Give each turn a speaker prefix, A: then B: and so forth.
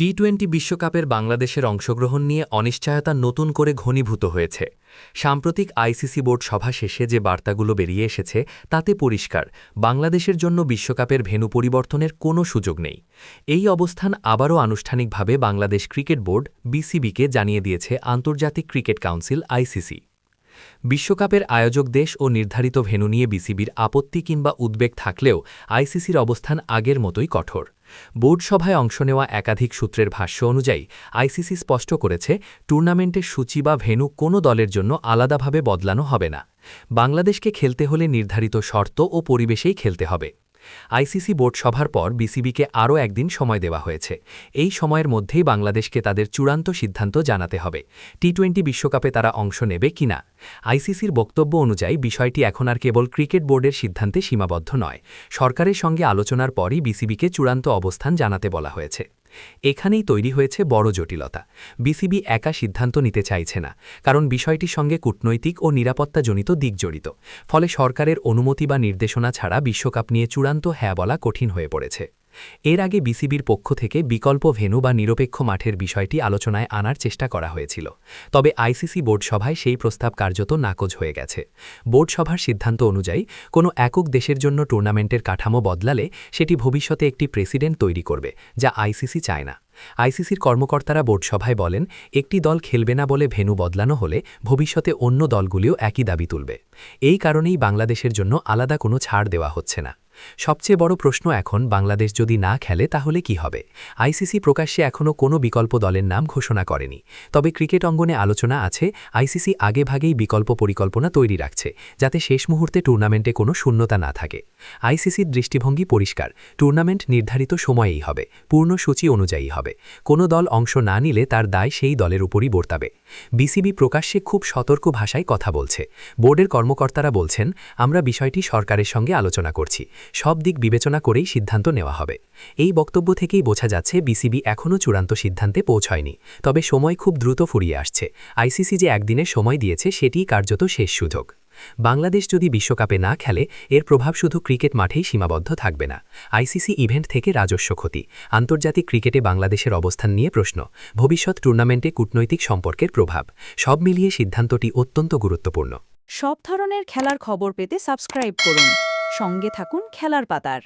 A: টি-20 বিশ্বকাপের বাংলাদেশের অংশগ্রহণ নিয়ে অনিশ্চয়তা নতুন করে ঘনীভূত হয়েছে। সাম্প্রতিক আইসিসি বোর্ড সভা শেষে যে বার্তাগুলো বেরিয়ে এসেছে তাতে পরিষ্কার, বাংলাদেশের জন্য বিশ্বকাপের ভেন্যু পরিবর্তনের কোনো সুযোগ নেই। এই অবস্থান আবারও আনুষ্ঠানিকভাবে বাংলাদেশ ক্রিকেট বোর্ড বিসিবিকে জানিয়ে দিয়েছে আন্তর্জাতিক ক্রিকেট কাউন্সিল আইসিসি। বিশ্বকাপের আয়োজক দেশ ও নির্ধারিত ভেন্যু নিয়ে বিসিবির আপত্তি কিংবা উদ্বেগ থাকলেও আইসিসির অবস্থান আগের মতোই কঠোর। বোর্ড সভায় অংশ নেওয়া একাধিক সূত্রের ভাষ্য অনুযায়ী আইসিসি স্পষ্ট করেছে, টুর্নামেন্টের সূচি বা ভেন্যু কোনো দলের জন্য আলাদাভাবে বদলানো হবে না। বাংলাদেশকে খেলতে হলে নির্ধারিত শর্ত ও পরিবেশেই খেলতে হবে। আইসিসি বোর্ড সভার পর বিসিবিকে আরও একদিন সময় দেওয়া হয়েছে। এই সময়ের মধ্যেই বাংলাদেশকে তাদের চূড়ান্ত সিদ্ধান্ত জানাতে হবে, টি-20 বিশ্বকাপে তারা অংশ নেবে কিনা। আইসিসির বক্তব্য অনুযায়ী বিষয়টি এখন আর কেবল ক্রিকেট বোর্ডের সিদ্ধান্তে সীমাবদ্ধ নয়, সরকারের সঙ্গে আলোচনার পরই বিসিবিকে চূড়ান্ত অবস্থান জানাতে বলা হয়েছে। এখানেই তৈরি হয়েছে বড় জটিলতা। বিসিবি একা সিদ্ধান্ত নিতে চাইছে না, কারণ বিষয়টির সঙ্গে কূটনৈতিক ও নিরাপত্তাজনিত দিক জড়িত। ফলে সরকারের অনুমতি বা নির্দেশনা ছাড়া বিশ্বকাপ নিয়ে চূড়ান্ত হ্যাঁ বলা কঠিন হয়ে পড়েছে। এর আগে বিসিবির পক্ষ থেকে বিকল্প ভেন্যু বা নিরপেক্ষ মাঠের বিষয়টি আলোচনায় আনার চেষ্টা করা হয়েছিল, তবে আইসিসি বোর্ড সভায় সেই প্রস্তাব কার্যত নাকচ হয়ে গেছে। বোর্ড সভার সিদ্ধান্ত অনুযায়ী কোনো একক দেশের জন্য টুর্নামেন্টের কাঠামো বদলালে সেটি ভবিষ্যতে একটি প্রেসিডেন্ট তৈরি করবে, যা আইসিসি চায় না। আইসিসির কর্মকর্তারা বোর্ড সভায় বলেন, একটি দল খেলবে না বলে ভেন্যু বদলানো হলে ভবিষ্যতে অন্য দলগুলিও একই দাবি তুলবে। এই কারণেই বাংলাদেশের জন্য আলাদা কোনো ছাড় দেওয়া হচ্ছে না। সবচেয়ে বড় প্রশ্ন এখন, বাংলাদেশ যদি না খেলে তাহলে কি হবে। আইসিসি প্রকাশ্যে এখনও কোনো বিকল্প দলের নাম ঘোষণা করেনি, তবে ক্রিকেট অঙ্গনে আলোচনা আছে আইসিসি আগেভাগেই বিকল্প পরিকল্পনা তৈরি রাখছে, যাতে শেষ মুহূর্তে টুর্নামেন্টে কোনো শূন্যতা না থাকে। আইসিসির দৃষ্টিভঙ্গি পরিষ্কার, টুর্নামেন্ট নির্ধারিত সময়েই হবে, পূর্ণ সূচি অনুযায়ী হবে। কোনো দল অংশ না নিলে তার দায় সেই দলের উপরই বর্তাবে। বিসিবি প্রকাশ্যে খুব সতর্ক ভাষায় কথা বলছে। বোর্ডের কর্মকর্তারা বলছেন, আমরা বিষয়টি সরকারের সঙ্গে আলোচনা করছি, সব দিক বিবেচনা করেই সিদ্ধান্ত নেওয়া হবে। এই বক্তব্য থেকেই বোঝা যাচ্ছে বিসিবি এখনও চূড়ান্ত সিদ্ধান্তে পৌঁছয়নি, তবে সময় খুব দ্রুত ফুরিয়ে আসছে। আইসিসি যে একদিনের সময় দিয়েছে সেটিই কার্যত শেষ সুযোগ। বাংলাদেশ যদি বিশ্বকাপে না খেলে এর প্রভাব শুধু ক্রিকেট মাঠেই সীমাবদ্ধ থাকবে না। আইসিসি ইভেন্ট থেকে রাজস্ব ক্ষতি, আন্তর্জাতিক ক্রিকেটে বাংলাদেশের অবস্থান নিয়ে প্রশ্ন, ভবিষ্যৎ টুর্নামেন্টে কূটনৈতিক সম্পর্কের প্রভাব, সব মিলিয়ে সিদ্ধান্তটি অত্যন্ত গুরুত্বপূর্ণ।
B: সব ধরনের খেলার খবর পেতে সাবস্ক্রাইব করুন, সঙ্গে থাকুন খেলার পাতার।